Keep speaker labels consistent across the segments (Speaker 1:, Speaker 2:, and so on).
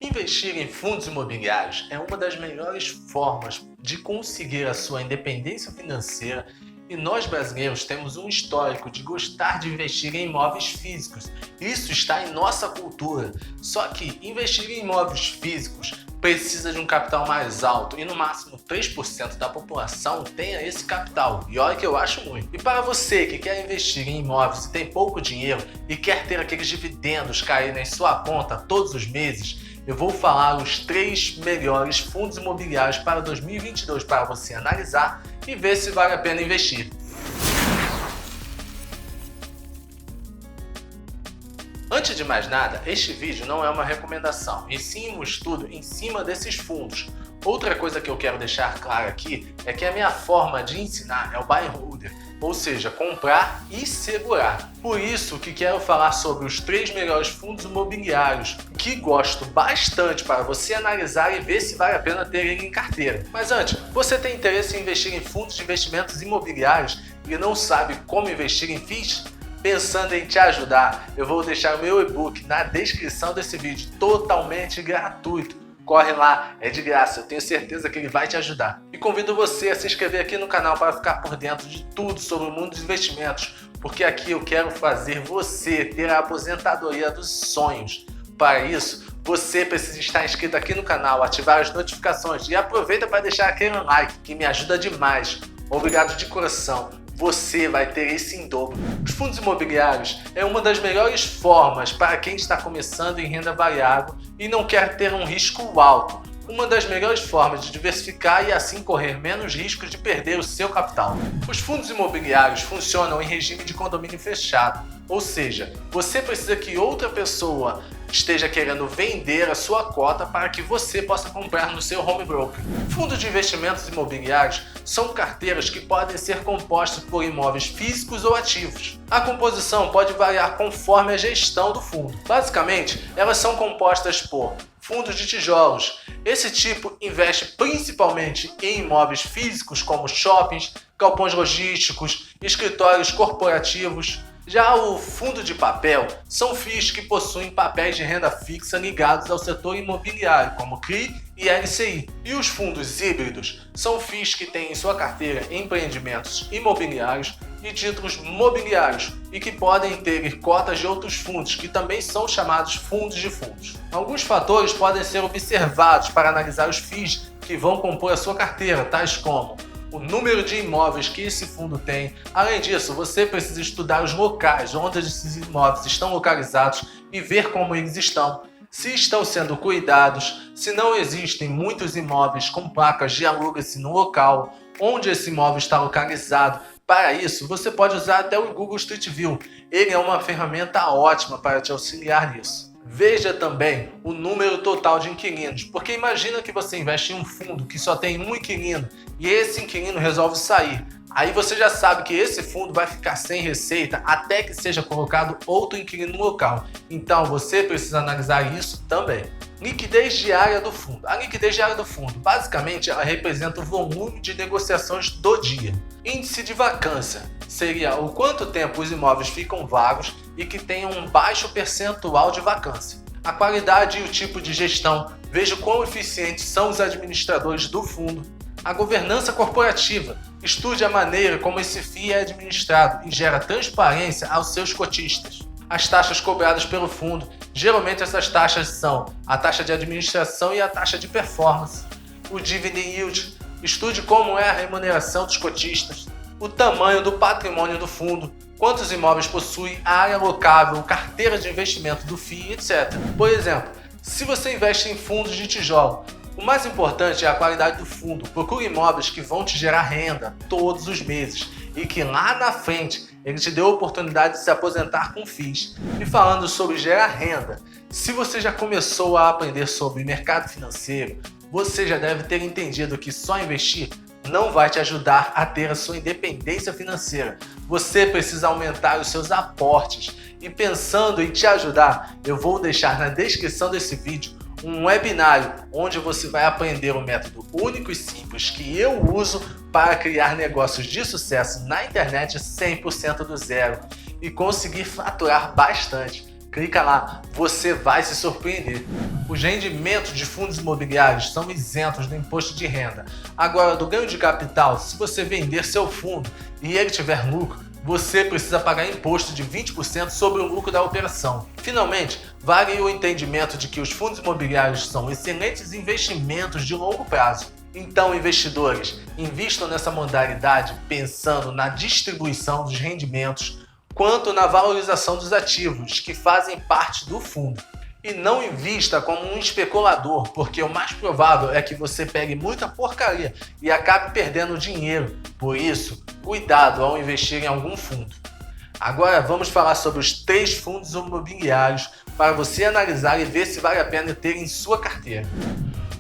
Speaker 1: Investir em fundos imobiliários é uma das melhores formas de conseguir a sua independência financeira e nós brasileiros temos um histórico de gostar de investir em imóveis físicos. Isso está em nossa cultura. Só que investir em imóveis físicos precisa de um capital mais alto e no máximo 3% da população tenha esse capital. E olha que eu acho muito. E para você que quer investir em imóveis e tem pouco dinheiro e quer ter aqueles dividendos caírem em sua conta todos os meses, eu vou falar os 3 melhores fundos imobiliários para 2022 para você analisar e ver se vale a pena investir. Antes de mais nada, este vídeo não é uma recomendação, e sim um estudo em cima desses fundos. Outra coisa que eu quero deixar claro aqui é que a minha forma de ensinar é o buy and hold, ou seja, comprar e segurar. Por isso que quero falar sobre os 3 melhores fundos imobiliários que gosto bastante para você analisar e ver se vale a pena ter ele em carteira. Mas antes, você tem interesse em investir em fundos de investimentos imobiliários e não sabe como investir em FIIs? Pensando em te ajudar, eu vou deixar o meu e-book na descrição desse vídeo, totalmente gratuito. Corre lá, é de graça, eu tenho certeza que ele vai te ajudar. E convido você a se inscrever aqui no canal para ficar por dentro de tudo sobre o mundo dos investimentos, porque aqui eu quero fazer você ter a aposentadoria dos sonhos. Para isso, você precisa estar inscrito aqui no canal, ativar as notificações e aproveita para deixar aquele like, que me ajuda demais. Obrigado de coração. Você vai ter isso em dobro. Os fundos imobiliários é uma das melhores formas para quem está começando em renda variável e não quer ter um risco alto. Uma das melhores formas de diversificar e assim correr menos riscos de perder o seu capital. Os fundos imobiliários funcionam em regime de condomínio fechado, ou seja, você precisa que outra pessoa esteja querendo vender a sua cota para que você possa comprar no seu home broker. Fundos de investimentos imobiliários são carteiras que podem ser compostas por imóveis físicos ou ativos. A composição pode variar conforme a gestão do fundo. Basicamente, elas são compostas por fundos de tijolos. Esse tipo investe principalmente em imóveis físicos como shoppings, galpões logísticos, escritórios corporativos. Já o fundo de papel são FIIs que possuem papéis de renda fixa ligados ao setor imobiliário, como CRI e LCI. E os fundos híbridos são FIIs que têm em sua carteira empreendimentos imobiliários e títulos mobiliários e que podem ter cotas de outros fundos, que também são chamados fundos de fundos. Alguns fatores podem ser observados para analisar os FIIs que vão compor a sua carteira, tais como o número de imóveis que esse fundo tem. Além disso, você precisa estudar os locais onde esses imóveis estão localizados e ver como eles estão. Se estão sendo cuidados, se não existem muitos imóveis com placas de aluga-se no local onde esse imóvel está localizado. Para isso, você pode usar até o Google Street View. Ele é uma ferramenta ótima para te auxiliar nisso. Veja também o número total de inquilinos, porque imagina que você investe em um fundo que só tem um inquilino e esse inquilino resolve sair. Aí você já sabe que esse fundo vai ficar sem receita até que seja colocado outro inquilino no local. Então você precisa analisar isso também. Liquidez diária do fundo. A liquidez diária do fundo, basicamente, ela representa o volume de negociações do dia. Índice de vacância seria o quanto tempo os imóveis ficam vagos e que tenham um baixo percentual de vacância. A qualidade e o tipo de gestão, veja quão eficientes são os administradores do fundo. A governança corporativa, estude a maneira como esse FII é administrado e gera transparência aos seus cotistas. As taxas cobradas pelo fundo, geralmente essas taxas são a taxa de administração e a taxa de performance. O dividend yield, estude como é a remuneração dos cotistas. O tamanho do patrimônio do fundo, quantos imóveis possui, a área locável, carteira de investimento do FII, etc. Por exemplo, se você investe em fundos de tijolo, o mais importante é a qualidade do fundo. Procure imóveis que vão te gerar renda todos os meses e que lá na frente ele te dê a oportunidade de se aposentar com FIIs. E falando sobre gerar renda, se você já começou a aprender sobre mercado financeiro, você já deve ter entendido que só investir não vai te ajudar a ter a sua independência financeira. Você precisa aumentar os seus aportes. E pensando em te ajudar, eu vou deixar na descrição desse vídeo um webinário onde você vai aprender o método único e simples que eu uso para criar negócios de sucesso na internet 100% do zero e conseguir faturar bastante. Clica lá, você vai se surpreender. Os rendimentos de fundos imobiliários são isentos do imposto de renda. Agora, do ganho de capital, se você vender seu fundo e ele tiver lucro, você precisa pagar imposto de 20% sobre o lucro da operação. Finalmente, vale o entendimento de que os fundos imobiliários são excelentes investimentos de longo prazo. Então, investidores, invistam nessa modalidade pensando na distribuição dos rendimentos quanto na valorização dos ativos que fazem parte do fundo. E não invista como um especulador, porque o mais provável é que você pegue muita porcaria e acabe perdendo dinheiro. Por isso, cuidado ao investir em algum fundo. Agora vamos falar sobre os 3 fundos imobiliários para você analisar e ver se vale a pena ter em sua carteira.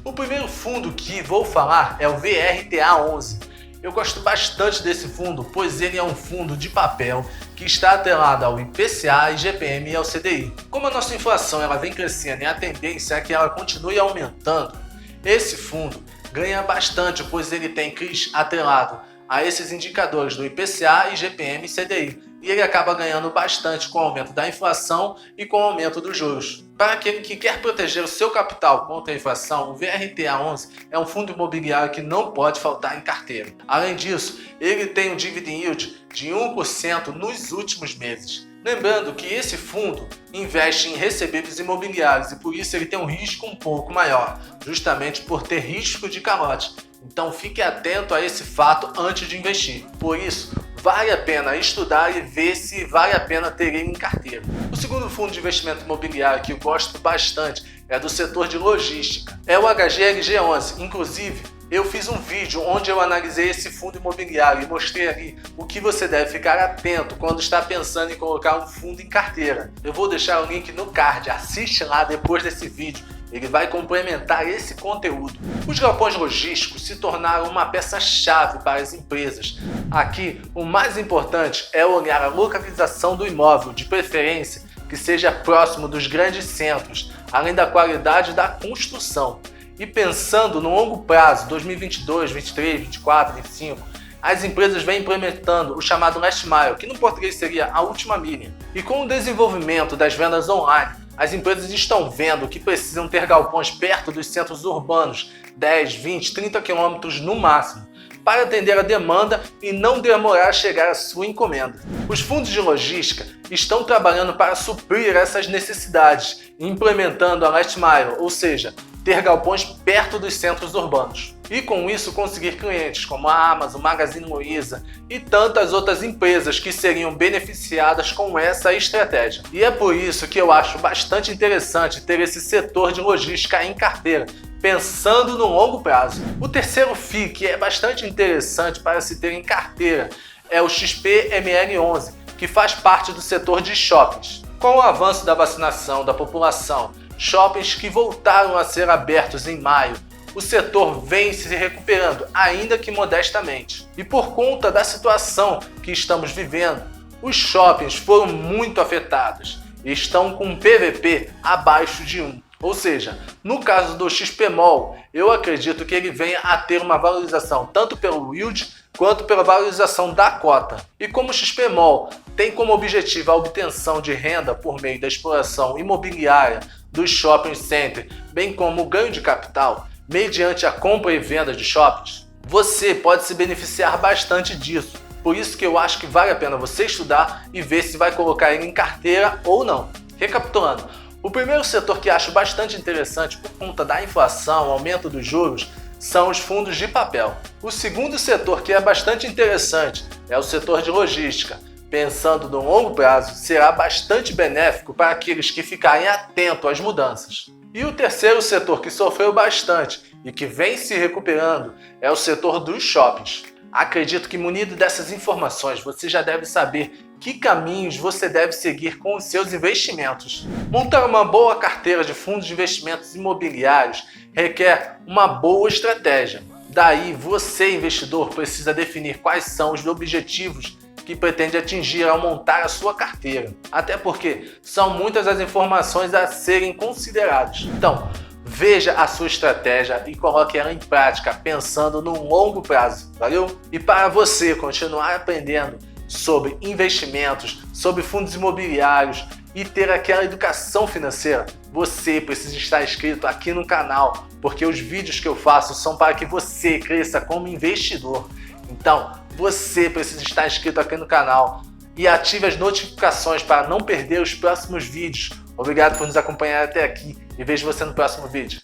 Speaker 1: O primeiro fundo que vou falar é o VRTA11. Eu gosto bastante desse fundo, pois ele é um fundo de papel que está atrelado ao IPCA, IGPM e ao CDI. Como a nossa inflação ela vem crescendo e a tendência é que ela continue aumentando, esse fundo ganha bastante, pois ele tem CRIs atrelado a esses indicadores do IPCA, IGPM e CDI. E ele acaba ganhando bastante com o aumento da inflação e com o aumento dos juros. Para aquele que quer proteger o seu capital contra a inflação, o VRTA11 é um fundo imobiliário que não pode faltar em carteira. Além disso, ele tem um dividend yield de 1% nos últimos meses. Lembrando que esse fundo investe em recebíveis imobiliários e por isso ele tem um risco um pouco maior, justamente por ter risco de calote. Então fique atento a esse fato antes de investir. Por isso, vale a pena estudar e ver se vale a pena ter ele em carteira. O segundo fundo de investimento imobiliário que eu gosto bastante é do setor de logística. É o HGLG11. Inclusive, eu fiz um vídeo onde eu analisei esse fundo imobiliário e mostrei ali o que você deve ficar atento quando está pensando em colocar um fundo em carteira. Eu vou deixar o link no card, assiste lá depois desse vídeo. Ele vai complementar esse conteúdo. Os galpões logísticos se tornaram uma peça-chave para as empresas. Aqui, o mais importante é olhar a localização do imóvel, de preferência que seja próximo dos grandes centros, além da qualidade da construção. E pensando no longo prazo, 2022, 2023, 2024, 2025, as empresas vêm implementando o chamado Last Mile, que no português seria a última milha. E com o desenvolvimento das vendas online, as empresas estão vendo que precisam ter galpões perto dos centros urbanos, 10, 20, 30 quilômetros no máximo, para atender a demanda e não demorar a chegar a sua encomenda. Os fundos de logística estão trabalhando para suprir essas necessidades, implementando a Last Mile, ou seja, ter galpões perto dos centros urbanos. E com isso conseguir clientes como a Amazon, Magazine Luiza e tantas outras empresas que seriam beneficiadas com essa estratégia. E é por isso que eu acho bastante interessante ter esse setor de logística em carteira, pensando no longo prazo. O terceiro FII que é bastante interessante para se ter em carteira é o XPML11, que faz parte do setor de shoppings. Com o avanço da vacinação da população, shoppings que voltaram a ser abertos em maio, o setor vem se recuperando, ainda que modestamente. E por conta da situação que estamos vivendo, os shoppings foram muito afetados e estão com um PVP abaixo de 1. Ou seja, no caso do XPMOL, eu acredito que ele venha a ter uma valorização tanto pelo yield quanto pela valorização da cota. E como o XPMOL tem como objetivo a obtenção de renda por meio da exploração imobiliária dos shopping centers, bem como o ganho de capital, mediante a compra e venda de shoppings, você pode se beneficiar bastante disso. Por isso que eu acho que vale a pena você estudar e ver se vai colocar ele em carteira ou não. Recapitulando, o primeiro setor que acho bastante interessante por conta da inflação, aumento dos juros, são os fundos de papel. O segundo setor que é bastante interessante é o setor de logística. Pensando no longo prazo, será bastante benéfico para aqueles que ficarem atentos às mudanças. E o terceiro setor que sofreu bastante e que vem se recuperando é o setor dos shoppings. Acredito que munido dessas informações você já deve saber que caminhos você deve seguir com os seus investimentos. Montar uma boa carteira de fundos de investimentos imobiliários requer uma boa estratégia. Daí você, investidor, precisa definir quais são os objetivos que pretende atingir ao montar a sua carteira. Até porque são muitas as informações a serem consideradas. Então, veja a sua estratégia e coloque ela em prática, pensando no longo prazo. Valeu? E para você continuar aprendendo sobre investimentos, sobre fundos imobiliários e ter aquela educação financeira, você precisa estar inscrito aqui no canal, porque os vídeos que eu faço são para que você cresça como investidor. Então, você precisa estar inscrito aqui no canal e ative as notificações para não perder os próximos vídeos. Obrigado por nos acompanhar até aqui e vejo você no próximo vídeo.